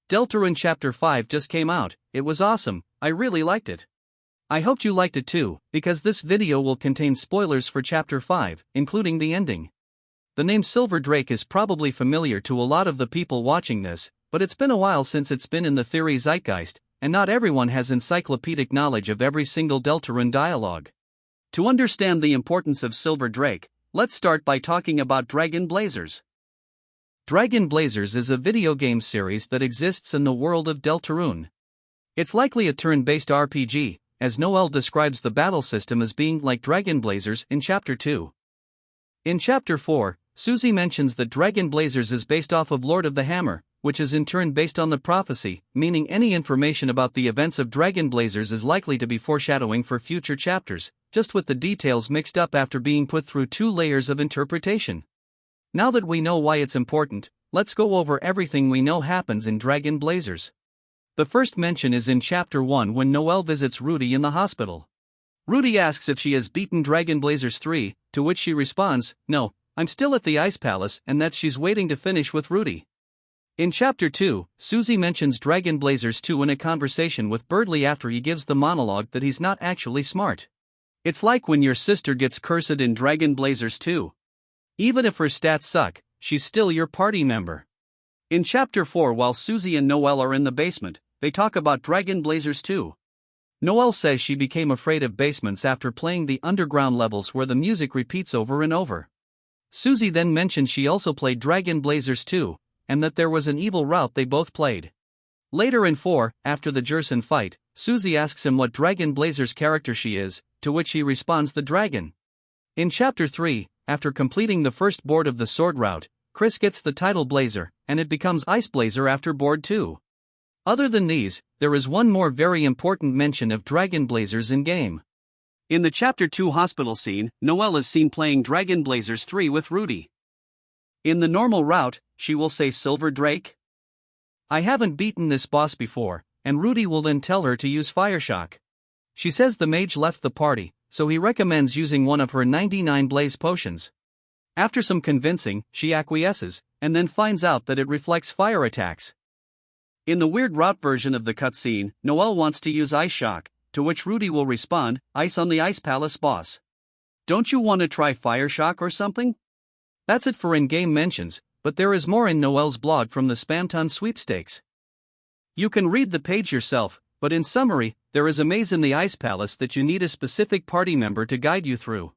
Deltarune Chapter 5 just came out. It was awesome, I really liked it. I hoped you liked it too, because this video will contain spoilers for Chapter 5, including the ending. The name Silverdrake is probably familiar to a lot of the people watching this, but it's been a while since it's been in the theory zeitgeist, and not everyone has encyclopedic knowledge of every single Deltarune dialogue. To understand the importance of Silverdrake, let's start by talking about Dragon Blazers. Dragon Blazers is a video game series that exists in the world of Deltarune. It's likely a turn-based RPG, as Noelle describes the battle system as being like Dragon Blazers in Chapter 2. In Chapter 4, Susie mentions that Dragon Blazers is based off of Lord of the Hammer, which is in turn based on the prophecy, meaning any information about the events of Dragon Blazers is likely to be foreshadowing for future chapters, just with the details mixed up after being put through 2 layers of interpretation. Now that we know why it's important, let's go over everything we know happens in Dragon Blazers. The first mention is in Chapter 1 when Noelle visits Rudy in the hospital. Rudy asks if she has beaten Dragon Blazers 3, to which she responds, "No, I'm still at the Ice Palace," and that she's waiting to finish with Rudy. In Chapter 2, Susie mentions Dragon Blazers 2 in a conversation with Birdley after he gives the monologue that he's not actually smart. It's like when your sister gets cursed in Dragon Blazers 2. Even if her stats suck, she's still your party member. In Chapter 4, while Susie and Noelle are in the basement, they talk about Dragon Blazers 2. Noelle says she became afraid of basements after playing the underground levels where the music repeats over and over. Susie then mentions she also played Dragon Blazers 2, and that there was an evil route they both played. Later in 4, after the Jerson fight, Susie asks him what Dragon Blazers character she is, to which he responds the dragon. In Chapter 3, after completing the first board of the sword route, Chris gets the title Blazer, and it becomes Ice Blazer after board 2. Other than these, there is one more very important mention of Dragon Blazers in game. In the Chapter 2 hospital scene, Noelle is seen playing Dragon Blazers 3 with Rudy. In the normal route, she will say Silverdrake. I haven't beaten this boss before, and Rudy will then tell her to use Fireshock. She says the mage left the party, so he recommends using one of her 99 blaze potions. After some convincing, she acquiesces, and then finds out that it reflects fire attacks. In the weird route version of the cutscene, Noelle wants to use Ice Shock, to which Rudy will respond, "Ice on the Ice Palace boss. Don't you want to try Fireshock or something?" That's it for in-game mentions, but there is more in Noelle's blog from the Spamton sweepstakes. You can read the page yourself, but in summary, there is a maze in the Ice Palace that you need a specific party member to guide you through.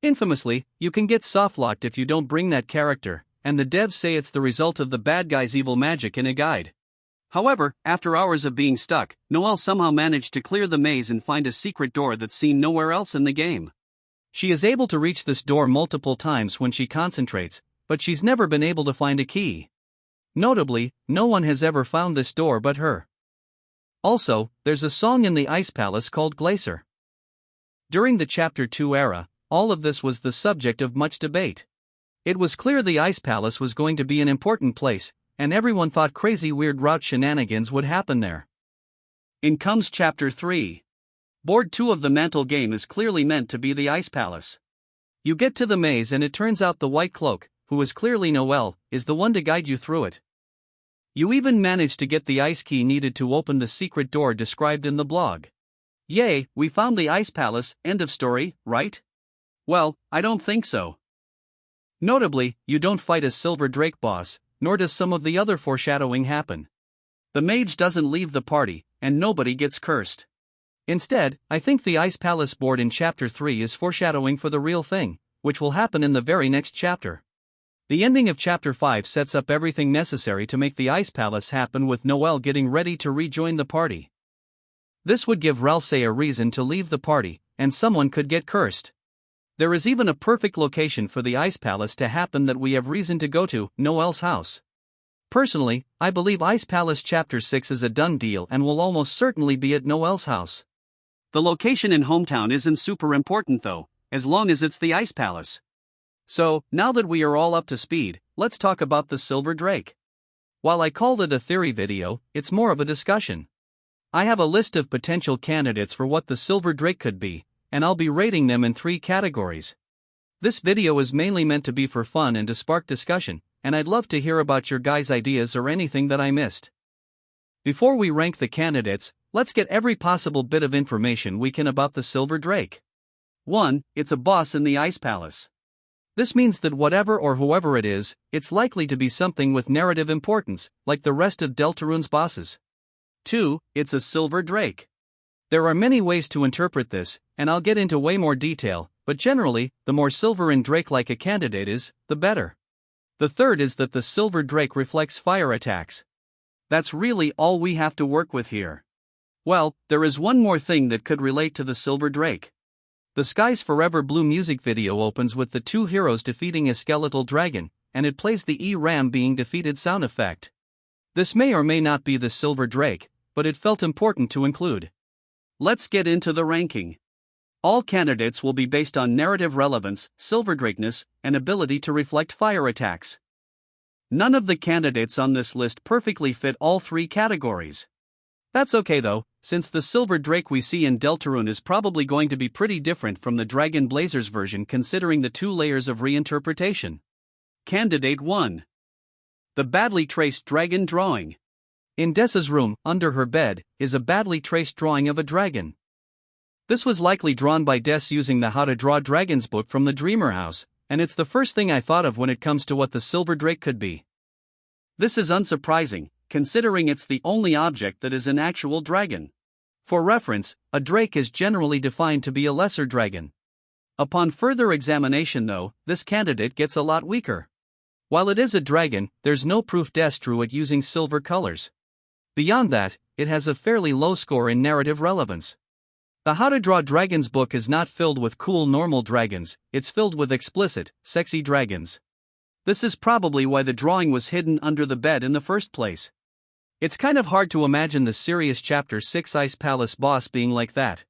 Infamously, you can get softlocked if you don't bring that character, and the devs say it's the result of the bad guy's evil magic in a guide. However, after hours of being stuck, Noelle somehow managed to clear the maze and find a secret door that's seen nowhere else in the game. She is able to reach this door multiple times when she concentrates, but she's never been able to find a key. Notably, no one has ever found this door but her. Also, there's a song in the Ice Palace called Glacier. During the Chapter 2 era, all of this was the subject of much debate. It was clear the Ice Palace was going to be an important place, and everyone thought crazy weird route shenanigans would happen there. In comes Chapter 3. Board 2 of the Mantle game is clearly meant to be the Ice Palace. You get to the maze and it turns out the White Cloak, who is clearly Noelle, is the one to guide you through it. You even manage to get the ice key needed to open the secret door described in the blog. Yay, we found the Ice Palace, end of story, right? Well, I don't think so. Notably, you don't fight a Silverdrake boss, nor does some of the other foreshadowing happen. The mage doesn't leave the party, and nobody gets cursed. Instead, I think the Ice Palace board in Chapter 3 is foreshadowing for the real thing, which will happen in the very next chapter. The ending of Chapter 5 sets up everything necessary to make the Ice Palace happen, with Noelle getting ready to rejoin the party. This would give Ralse a reason to leave the party, and someone could get cursed. There is even a perfect location for the Ice Palace to happen that we have reason to go to, Noelle's house. Personally, I believe Ice Palace Chapter 6 is a done deal and will almost certainly be at Noelle's house. The location in Hometown isn't super important though, as long as it's the Ice Palace. So, now that we are all up to speed, let's talk about the Silverdrake. While I called it a theory video, it's more of a discussion. I have a list of potential candidates for what the Silverdrake could be, and I'll be rating them in 3 categories. This video is mainly meant to be for fun and to spark discussion, and I'd love to hear about your guys' ideas or anything that I missed. Before we rank the candidates, let's get every possible bit of information we can about the Silverdrake. 1. It's a boss in the Ice Palace. This means that whatever or whoever it is, it's likely to be something with narrative importance, like the rest of Deltarune's bosses. 2. It's a Silverdrake. There are many ways to interpret this, and I'll get into way more detail, but generally, the more silver and drake-like a candidate is, the better. The third is that the Silverdrake reflects fire attacks. That's really all we have to work with here. Well, there is one more thing that could relate to the Silverdrake. The Skies Forever Blue music video opens with the two heroes defeating a skeletal dragon, and it plays the E-Ram being defeated sound effect. This may or may not be the Silverdrake, but it felt important to include. Let's get into the ranking. All candidates will be based on narrative relevance, Silverdrakeness, and ability to reflect fire attacks. None of the candidates on this list perfectly fit all three categories. That's okay though, since the Silverdrake we see in Deltarune is probably going to be pretty different from the Dragon Blazers version considering the two layers of reinterpretation. Candidate 1. The badly traced dragon drawing. In Dessa's room, under her bed, is a badly traced drawing of a dragon. This was likely drawn by Des using the How to Draw Dragons book from the Dreamer House, and it's the first thing I thought of when it comes to what the Silverdrake could be. This is unsurprising, considering it's the only object that is an actual dragon. For reference, a drake is generally defined to be a lesser dragon. Upon further examination though, this candidate gets a lot weaker. While it is a dragon, there's no proof Des drew it using silver colors. Beyond that, it has a fairly low score in narrative relevance. The How to Draw Dragons book is not filled with cool normal dragons, it's filled with explicit, sexy dragons. This is probably why the drawing was hidden under the bed in the first place. It's kind of hard to imagine the serious Chapter 6 Ice Palace boss being like that.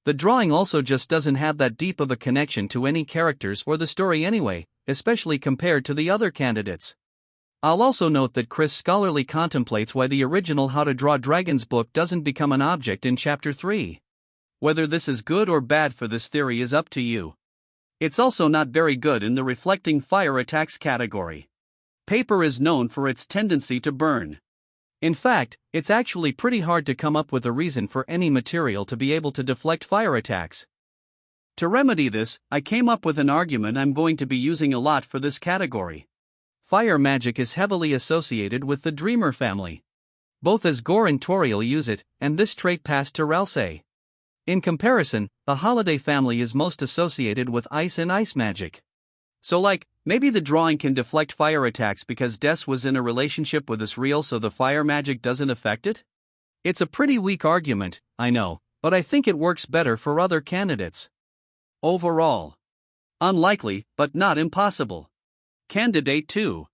The drawing also just doesn't have that deep of a connection to any characters or the story anyway, especially compared to the other candidates. I'll also note that Chris scholarly contemplates why the original How to Draw Dragons book doesn't become an object in Chapter 3. Whether this is good or bad for this theory is up to you. It's also not very good in the reflecting fire attacks category. Paper is known for its tendency to burn. In fact, it's actually pretty hard to come up with a reason for any material to be able to deflect fire attacks. To remedy this, I came up with an argument I'm going to be using a lot for this category. Fire magic is heavily associated with the Dreamer family. Both Asgore and Toriel use it, and this trait passed to Ralsei. In comparison, the Holiday family is most associated with ice and ice magic. So maybe the drawing can deflect fire attacks because Des was in a relationship with Asriel so the fire magic doesn't affect it? It's a pretty weak argument, I know, but I think it works better for other candidates. Overall, unlikely, but not impossible. Candidate 2.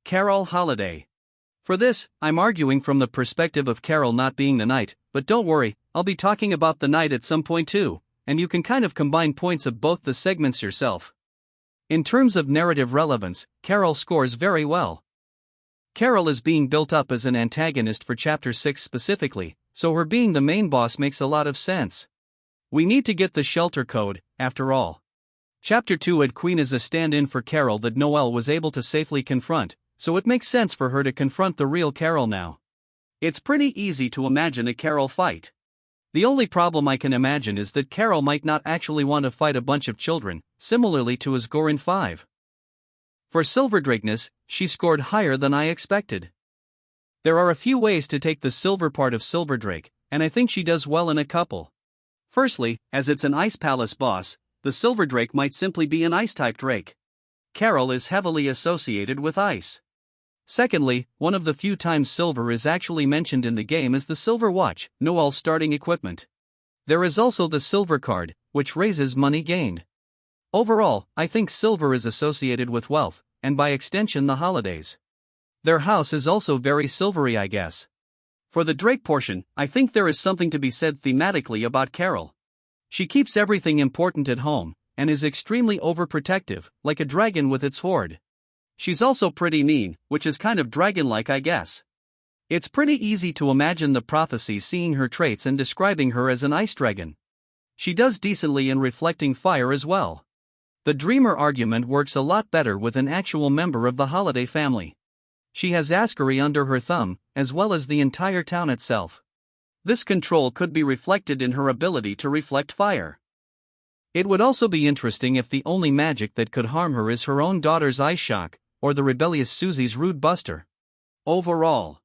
Carol Holiday. For this, I'm arguing from the perspective of Carol not being the knight, but don't worry, I'll be talking about the knight at some point too, and you can kind of combine points of both the segments yourself. In terms of narrative relevance, Carol scores very well. Carol is being built up as an antagonist for Chapter 6 specifically, so her being the main boss makes a lot of sense. We need to get the shelter code, after all. Chapter 2 had Queen as a stand-in for Carol that Noelle was able to safely confront, so it makes sense for her to confront the real Carol now. It's pretty easy to imagine a Carol fight. The only problem I can imagine is that Carol might not actually want to fight a bunch of children, similarly to Asgore in 5. For Silverdrakeness, she scored higher than I expected. There are a few ways to take the silver part of Silverdrake, and I think she does well in a couple. Firstly, as it's an Ice Palace boss, the Silverdrake might simply be an ice-type drake. Carol is heavily associated with ice. Secondly, one of the few times silver is actually mentioned in the game is the Silver Watch, Noelle's starting equipment. There is also the Silver Card, which raises money gained. Overall, I think silver is associated with wealth, and by extension the holidays. Their house is also very silvery, I guess. For the Drake portion, I think there is something to be said thematically about Carol. She keeps everything important at home, and is extremely overprotective, like a dragon with its horde. She's also pretty mean, which is kind of dragon-like, I guess. It's pretty easy to imagine the prophecy seeing her traits and describing her as an ice dragon. She does decently in reflecting fire as well. The Dreamer argument works a lot better with an actual member of the Holiday family. She has Ascari under her thumb, as well as the entire town itself. This control could be reflected in her ability to reflect fire. It would also be interesting if the only magic that could harm her is her own daughter's ice shock, or the rebellious Susie's rude buster. Overall,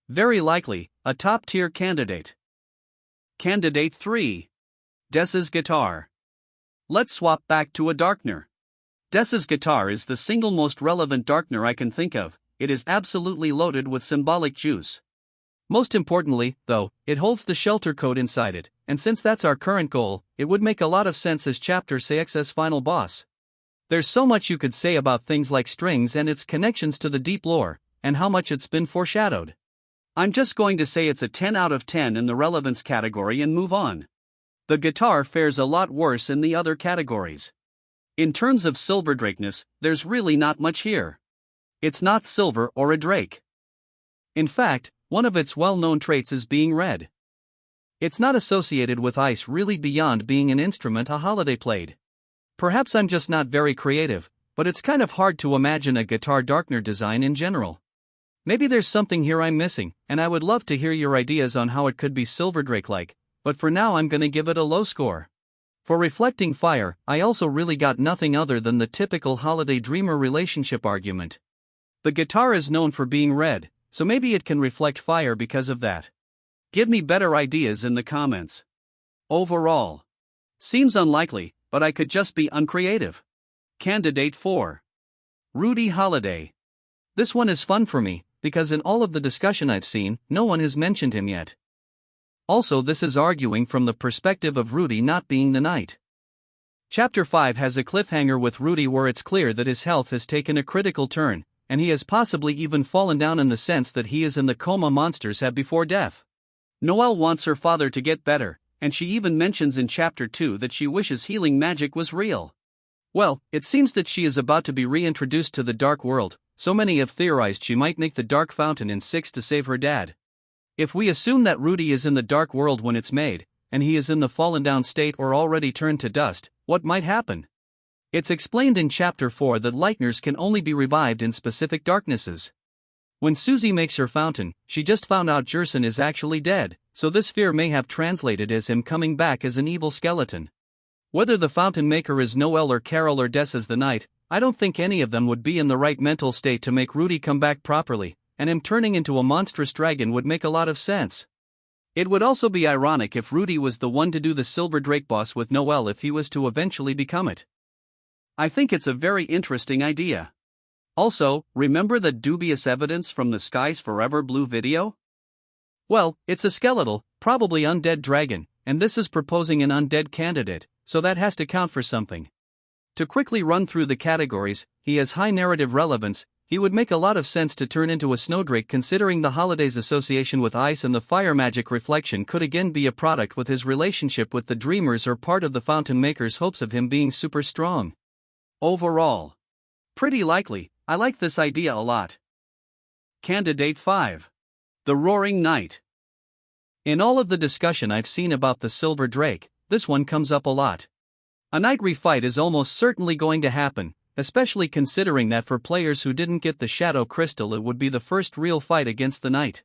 very likely, a top-tier candidate. Candidate 3. Dessa's guitar. Let's swap back to a darkener. Dessa's guitar is the single most relevant darkener I can think of. It is absolutely loaded with symbolic juice. Most importantly, though, it holds the shelter code inside it, and since that's our current goal, it would make a lot of sense as Chapter 6's final boss. There's so much you could say about things like strings and its connections to the deep lore, and how much it's been foreshadowed. I'm just going to say it's a 10 out of 10 in the relevance category and move on. The guitar fares a lot worse in the other categories. In terms of Silverdrakeness, there's really not much here. It's not silver or a drake. In fact, one of its well-known traits is being red. It's not associated with ice really beyond being an instrument a holiday played. Perhaps I'm just not very creative, but it's kind of hard to imagine a guitar darkener design in general. Maybe there's something here I'm missing, and I would love to hear your ideas on how it could be Silverdrake-like, but for now I'm gonna give it a low score. For reflecting fire, I also really got nothing other than the typical holiday dreamer relationship argument. The guitar is known for being red, so maybe it can reflect fire because of that. Give me better ideas in the comments. Overall, seems unlikely, but I could just be uncreative. Candidate 4. Rudy Holiday. This one is fun for me, because in all of the discussion I've seen, no one has mentioned him yet. Also, this is arguing from the perspective of Rudy not being the knight. Chapter 5 has a cliffhanger with Rudy where it's clear that his health has taken a critical turn, and he has possibly even fallen down in the sense that he is in the coma monsters had before death. Noelle wants her father to get better, and she even mentions in Chapter 2 that she wishes healing magic was real. Well, it seems that she is about to be reintroduced to the dark world, so many have theorized she might make the dark fountain in 6 to save her dad. If we assume that Rudy is in the dark world when it's made, and he is in the fallen down state or already turned to dust, what might happen? It's explained in Chapter 4 that lighteners can only be revived in specific darknesses. When Susie makes her fountain, she just found out Jerson is actually dead, so this fear may have translated as him coming back as an evil skeleton. Whether the fountain maker is Noelle or Carol or Des as the knight, I don't think any of them would be in the right mental state to make Rudy come back properly, and him turning into a monstrous dragon would make a lot of sense. It would also be ironic if Rudy was the one to do the Silverdrake boss with Noelle if he was to eventually become it. I think it's a very interesting idea. Also, remember that dubious evidence from the Skies Forever Blue video? Well, it's a skeletal, probably undead dragon, and this is proposing an undead candidate, so that has to count for something. To quickly run through the categories, he has high narrative relevance. He would make a lot of sense to turn into a snowdrake considering the holiday's association with ice, and the fire magic reflection could again be a product with his relationship with the dreamers or part of the fountain maker's hopes of him being super strong. Overall, pretty likely. I like this idea a lot. Candidate 5. The Roaring Knight. In all of the discussion I've seen about the Silverdrake, this one comes up a lot. A knight refight is almost certainly going to happen, especially considering that for players who didn't get the Shadow Crystal it would be the first real fight against the knight.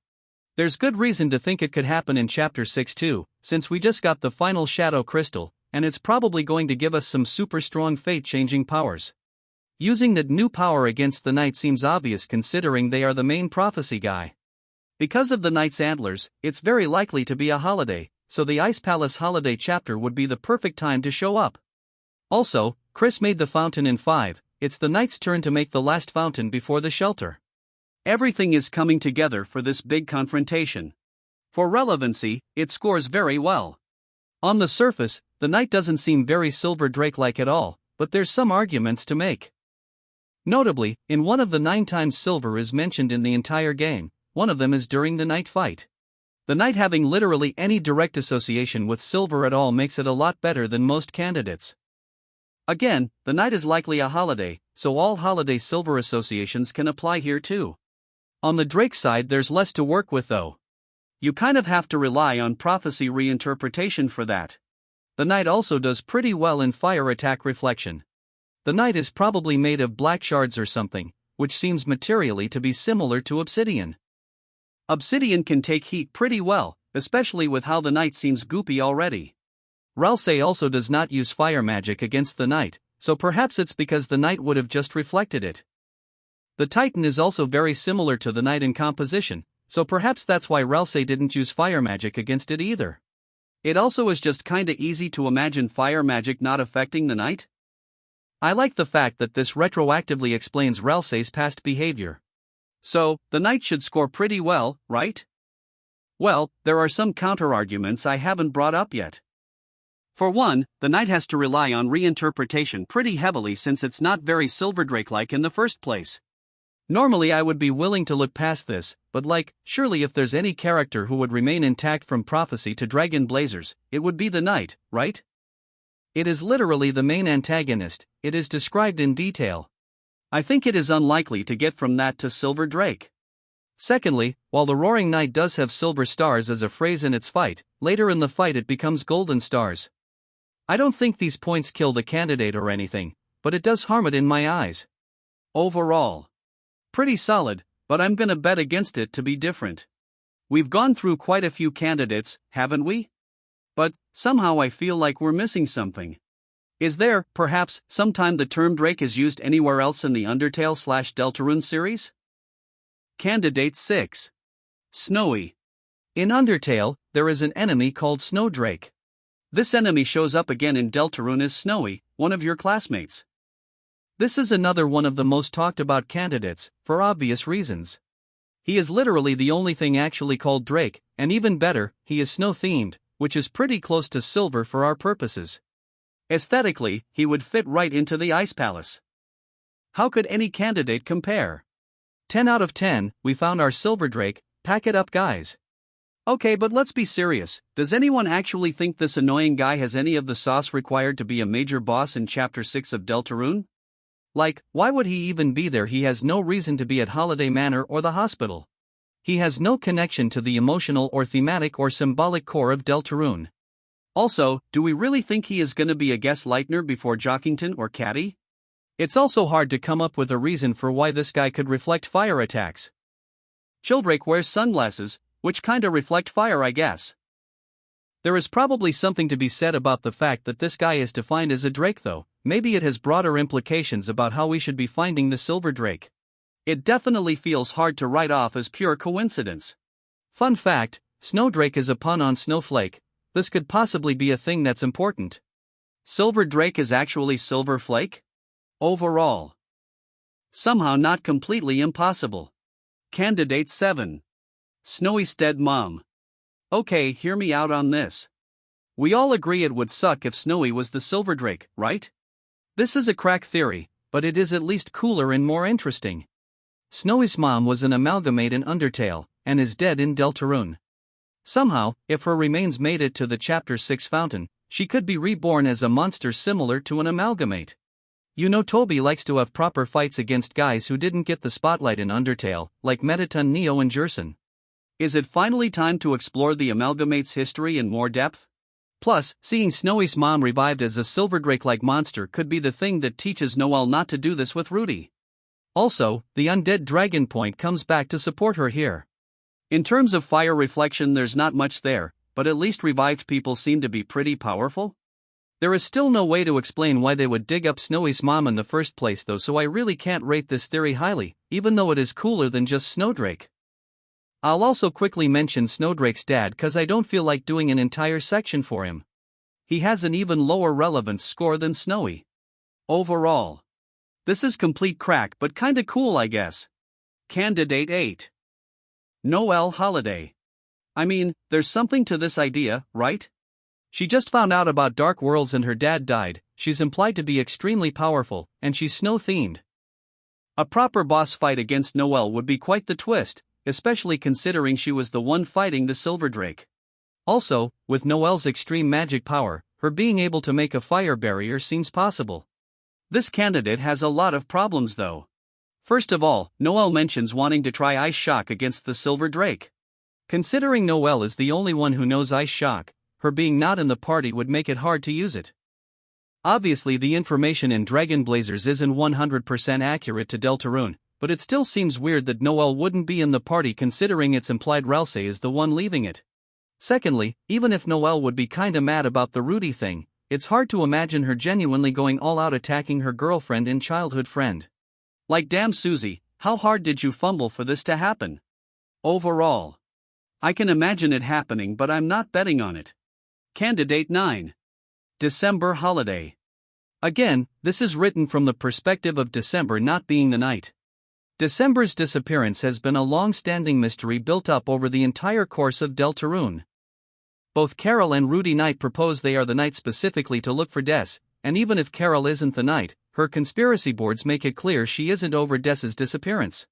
There's good reason to think it could happen in Chapter 6 too, since we just got the final Shadow Crystal, and it's probably going to give us some super strong fate-changing powers. Using that new power against the knight seems obvious considering they are the main prophecy guy. Because of the knight's antlers, it's very likely to be a holiday, so the Ice Palace holiday chapter would be the perfect time to show up. Also, Chris made the fountain in 5, it's the knight's turn to make the last fountain before the shelter. Everything is coming together for this big confrontation. For relevancy, it scores very well. On the surface, the knight doesn't seem very Silverdrake-like at all, but there's some arguments to make. Notably, in one of the 9 times silver is mentioned in the entire game, one of them is during the knight fight. The knight having literally any direct association with silver at all makes it a lot better than most candidates. Again, the knight is likely a holiday, so all holiday silver associations can apply here too. On the Drake side there's less to work with though. You kind of have to rely on prophecy reinterpretation for that. The knight also does pretty well in fire attack reflection. The knight is probably made of black shards or something, which seems materially to be similar to obsidian. Obsidian can take heat pretty well, especially with how the night seems goopy already. Ralsei also does not use fire magic against the night, so perhaps it's because the night would have just reflected it. The Titan is also very similar to the night in composition, so perhaps that's why Ralsei didn't use fire magic against it either. It also is just kinda easy to imagine fire magic not affecting the night. I like the fact that this retroactively explains Ralsei's past behavior. So, the night should score pretty well, right? Well, there are some counter-arguments I haven't brought up yet. For one, the night has to rely on reinterpretation pretty heavily since it's not very Silverdrake-like in the first place. Normally I would be willing to look past this, but surely if there's any character who would remain intact from prophecy to dragon blazers, it would be the Knight, right? It is literally the main antagonist, it is described in detail. I think it is unlikely to get from that to Silverdrake. Secondly, while the Roaring Knight does have silver stars as a phrase in its fight, later in the fight it becomes golden stars. I don't think these points kill the candidate or anything, but it does harm it in my eyes. Overall, pretty solid, but I'm gonna bet against it to be different. We've gone through quite a few candidates, haven't we? But, somehow I feel like we're missing something. Is there, perhaps, some time the term Drake is used anywhere else in the Undertale/Deltarune series? Candidate 6. Snowy. In Undertale, there is an enemy called Snowdrake. This enemy shows up again in Deltarune as Snowy, one of your classmates. This is another one of the most talked about candidates, for obvious reasons. He is literally the only thing actually called Drake, and even better, he is snow-themed, which is pretty close to silver for our purposes. Aesthetically, he would fit right into the Ice Palace. How could any candidate compare? 10 out of 10, we found our Silverdrake, pack it up guys. Okay, but let's be serious, does anyone actually think this annoying guy has any of the sauce required to be a major boss in Chapter 6 of Deltarune? Why would he even be there? He has no reason to be at Holiday Manor or the hospital. He has no connection to the emotional or thematic or symbolic core of Deltarune. Also, do we really think he is gonna be a guest Lightner before Jockington or Caddy? It's also hard to come up with a reason for why this guy could reflect fire attacks. Childrake wears sunglasses, which kinda reflect fire, I guess. There is probably something to be said about the fact that this guy is defined as a Drake though, maybe it has broader implications about how we should be finding the Silverdrake. It definitely feels hard to write off as pure coincidence. Fun fact, Snowdrake is a pun on snowflake, this could possibly be a thing that's important. Silverdrake is actually Silverflake? Overall, somehow not completely impossible. Candidate 7. Snowy's dead mom. Okay, hear me out on this. We all agree it would suck if Snowy was the Silverdrake, right? This is a crack theory, but it is at least cooler and more interesting. Snowy's mom was an amalgamate in Undertale, and is dead in Deltarune. Somehow, if her remains made it to the Chapter 6 fountain, she could be reborn as a monster similar to an amalgamate. You know Toby likes to have proper fights against guys who didn't get the spotlight in Undertale, like Mettaton, Neo and Jerson. Is it finally time to explore the amalgamate's history in more depth? Plus, seeing Snowy's mom revived as a Silverdrake-like monster could be the thing that teaches Noelle not to do this with Rudy. Also, the undead dragon point comes back to support her here. In terms of fire reflection, there's not much there, but at least revived people seem to be pretty powerful. There is still no way to explain why they would dig up Snowy's mom in the first place though, so I really can't rate this theory highly, even though it is cooler than just Snowdrake. I'll also quickly mention Snowdrake's dad cause I don't feel like doing an entire section for him. He has an even lower relevance score than Snowy. Overall, this is complete crack but kinda cool I guess. Candidate 8. Noelle Holiday. I mean, there's something to this idea, right? She just found out about Dark Worlds and her dad died, she's implied to be extremely powerful, and she's snow-themed. A proper boss fight against Noelle would be quite the twist, especially considering she was the one fighting the Silverdrake. Also, with Noelle's extreme magic power, her being able to make a fire barrier seems possible. This candidate has a lot of problems though. First of all, Noelle mentions wanting to try Ice Shock against the Silverdrake. Considering Noelle is the only one who knows Ice Shock, her being not in the party would make it hard to use it. Obviously the information in Dragon Blazers isn't 100% accurate to Deltarune, but it still seems weird that Noelle wouldn't be in the party considering it's implied Ralsei is the one leaving it. Secondly, even if Noelle would be kinda mad about the Rudy thing, it's hard to imagine her genuinely going all out attacking her girlfriend and childhood friend. Like, damn Susie, how hard did you fumble for this to happen? Overall, I can imagine it happening, but I'm not betting on it. Candidate 9. December holiday. Again, this is written from the perspective of December not being the night. December's disappearance has been a long-standing mystery built up over the entire course of Deltarune. Both Carol and Rudy Knight propose they are the Knight specifically to look for Des, and even if Carol isn't the Knight, her conspiracy boards make it clear she isn't over Des's disappearance.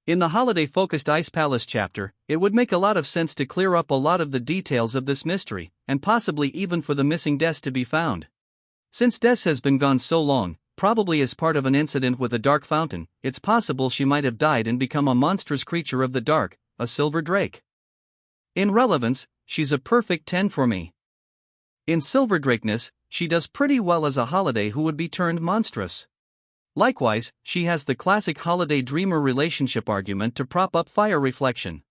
In the holiday-focused Ice Palace chapter, it would make a lot of sense to clear up a lot of the details of this mystery, and possibly even for the missing Des to be found. Since Des has been gone so long, probably as part of an incident with a dark fountain, it's possible she might have died and become a monstrous creature of the dark, a Silverdrake. In relevance, she's a perfect 10 for me. In Silverdrakeness, she does pretty well as a holiday who would be turned monstrous. Likewise, she has the classic holiday dreamer relationship argument to prop up fire reflection.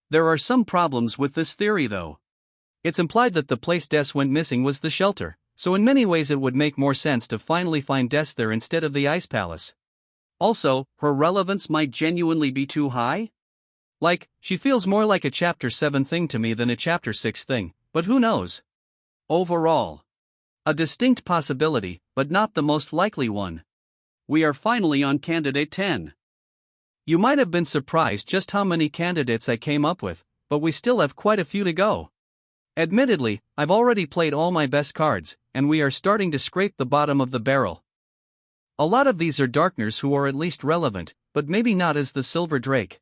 There are some problems with this theory though. It's implied that the place Des went missing was the shelter, so in many ways it would make more sense to finally find Des there instead of the Ice Palace. Also, her relevance might genuinely be too high? Like, she feels more like a Chapter 7 thing to me than a Chapter 6 thing, but who knows? Overall, a distinct possibility, but not the most likely one. We are finally on Candidate 10. You might have been surprised just how many candidates I came up with, but we still have quite a few to go. Admittedly, I've already played all my best cards, and we are starting to scrape the bottom of the barrel. A lot of these are Darkners who are at least relevant, but maybe not as the Silverdrake.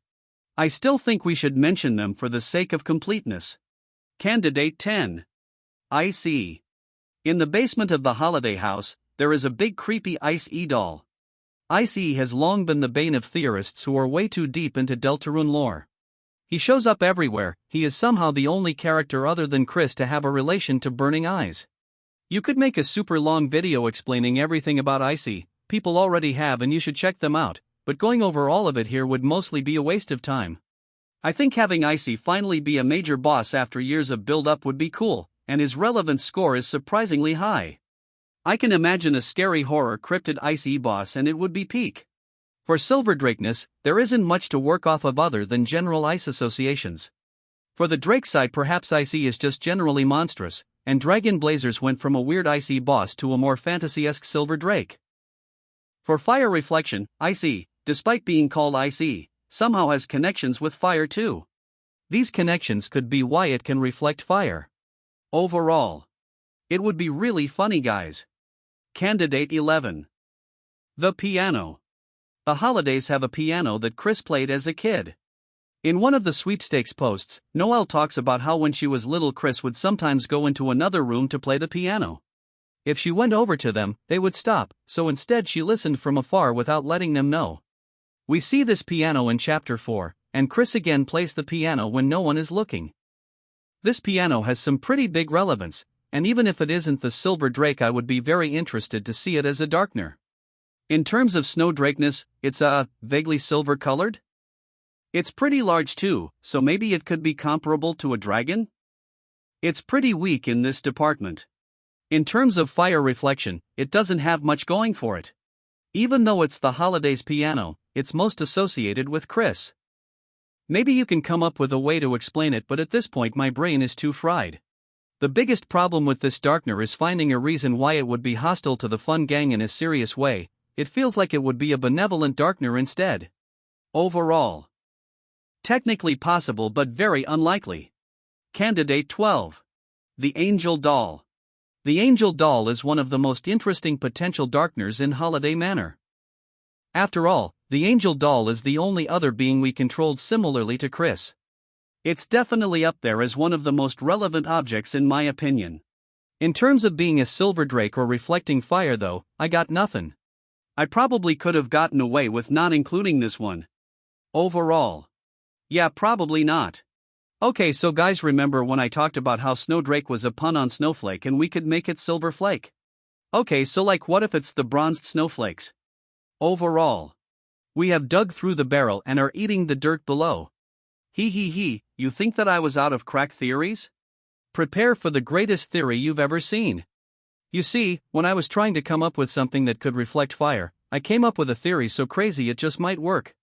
I still think we should mention them for the sake of completeness. Candidate 10. Ice-E. In the basement of the holiday house, there is a big creepy Ice-E doll. Ice-E has long been the bane of theorists who are way too deep into Deltarune lore. He shows up everywhere, he is somehow the only character other than Chris to have a relation to Burning Eyes. You could make a super long video explaining everything about Ice-E, people already have and you should check them out, but going over all of it here would mostly be a waste of time. I think having Ice-E finally be a major boss after years of build-up would be cool, and his relevance score is surprisingly high. I can imagine a scary horror cryptid Ice-E boss and it would be peak. For Silverdrakeness, there isn't much to work off of other than general ice associations. For the Drake side, perhaps Ice-E is just generally monstrous, and Dragon Blazers went from a weird Ice-E boss to a more fantasy-esque Silverdrake. For fire reflection, Ice-E, despite being called Ice-E, somehow has connections with fire too. These connections could be why it can reflect fire. Overall, it would be really funny, guys. Candidate 11. The piano. The holidays have a piano that Chris played as a kid. In one of the sweepstakes posts, Noelle talks about how when she was little Chris would sometimes go into another room to play the piano. If she went over to them, they would stop, so instead she listened from afar without letting them know. We see this piano in Chapter 4, and Chris again plays the piano when no one is looking. This piano has some pretty big relevance, and even if it isn't the Silverdrake, I would be very interested to see it as a Darkner. In terms of Snowdrakeness, it's vaguely silver-colored? It's pretty large too, so maybe it could be comparable to a dragon? It's pretty weak in this department. In terms of fire reflection, it doesn't have much going for it. Even though it's the holidays piano, it's most associated with Chris. Maybe you can come up with a way to explain it, but at this point my brain is too fried. The biggest problem with this Darkner is finding a reason why it would be hostile to the fun gang in a serious way. It feels like it would be a benevolent Darkner instead. Overall, technically possible but very unlikely. Candidate 12. The Angel Doll. The Angel Doll is one of the most interesting potential Darkners in Holiday Manor. After all, the Angel Doll is the only other being we controlled similarly to Chris. It's definitely up there as one of the most relevant objects in my opinion. In terms of being a Silverdrake or reflecting fire though, I got nothing. I probably could have gotten away with not including this one. Overall, yeah, probably not. Okay, so guys, remember when I talked about how Snowdrake was a pun on Snowflake and we could make it Silverflake? Okay, so like what if it's the bronzed snowflakes? Overall, We have dug through the barrel and are eating the dirt below. He, you think that I was out of crack theories? Prepare for the greatest theory you've ever seen. You see, when I was trying to come up with something that could reflect fire, I came up with a theory so crazy it just might work.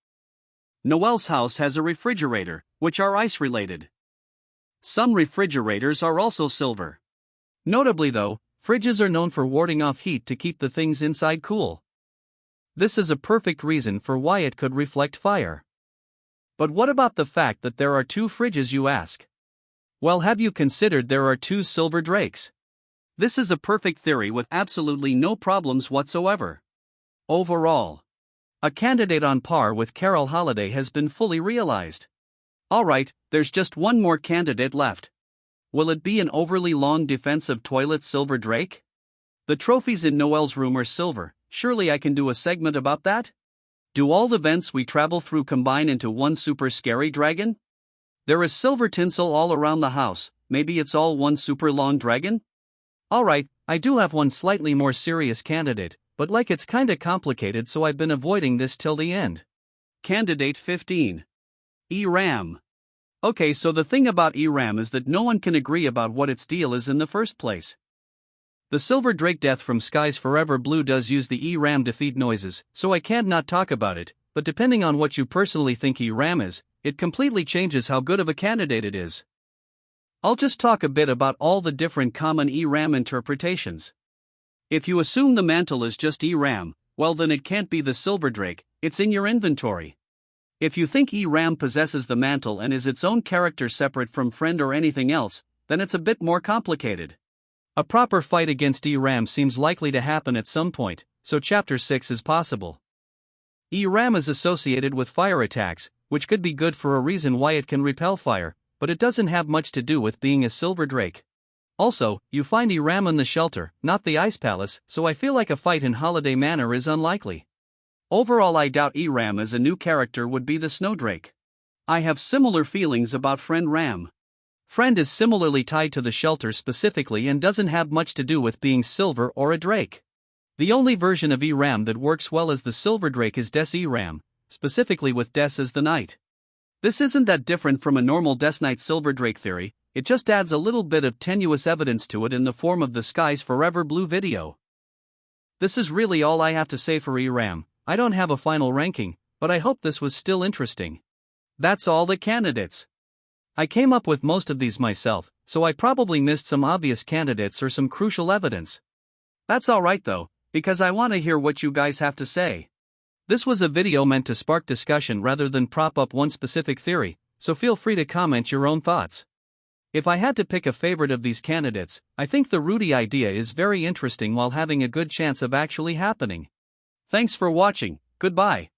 Noelle's house has a refrigerator, which are ice-related. Some refrigerators are also silver. Notably though, fridges are known for warding off heat to keep the things inside cool. This is a perfect reason for why it could reflect fire. But what about the fact that there are 2 fridges, you ask? Well, have you considered there are 2 Silverdrakes? This is a perfect theory with absolutely no problems whatsoever. Overall, a candidate on par with Carol Holiday has been fully realized. Alright, there's just one more candidate left. Will it be an overly long defensive toilet Silverdrake? The trophies in Noelle's room are silver, surely I can do a segment about that? Do all the vents we travel through combine into one super scary dragon? There is silver tinsel all around the house, maybe it's all one super long dragon? Alright, I do have one slightly more serious candidate, but like it's kinda complicated, so I've been avoiding this till the end. Candidate 15. E-Ram. Okay, so the thing about E-Ram is that no one can agree about what its deal is in the first place. The Silverdrake death from Skies Forever Blue does use the E-Ram defeat noises, so I can't not talk about it, but depending on what you personally think E-Ram is, it completely changes how good of a candidate it is. I'll just talk a bit about all the different common E-Ram interpretations. If you assume the mantle is just E-Ram, well then it can't be the Silverdrake, it's in your inventory. If you think E-Ram possesses the mantle and is its own character separate from friend or anything else, then it's a bit more complicated. A proper fight against E-Ram seems likely to happen at some point, so Chapter 6 is possible. E-Ram is associated with fire attacks, which could be good for a reason why it can repel fire, but it doesn't have much to do with being a Silverdrake. Also, you find E-Ram in the shelter, not the Ice Palace, so I feel like a fight in Holiday Manor is unlikely. Overall, I doubt E-Ram as a new character would be the Snowdrake. I have similar feelings about Friend Ram. Friend is similarly tied to the shelter specifically and doesn't have much to do with being silver or a drake. The only version of E-Ram that works well as the Silverdrake is Des E-Ram, specifically with Des as the knight. This isn't that different from a normal Des Knight Silverdrake theory, it just adds a little bit of tenuous evidence to it in the form of the Skies Forever Blue video. This is really all I have to say for E-Ram. I don't have a final ranking, but I hope this was still interesting. That's all the candidates. I came up with most of these myself, so I probably missed some obvious candidates or some crucial evidence. That's alright though, because I want to hear what you guys have to say. This was a video meant to spark discussion rather than prop up one specific theory, so feel free to comment your own thoughts. If I had to pick a favorite of these candidates, I think the Rudy idea is very interesting while having a good chance of actually happening. Thanks for watching, goodbye.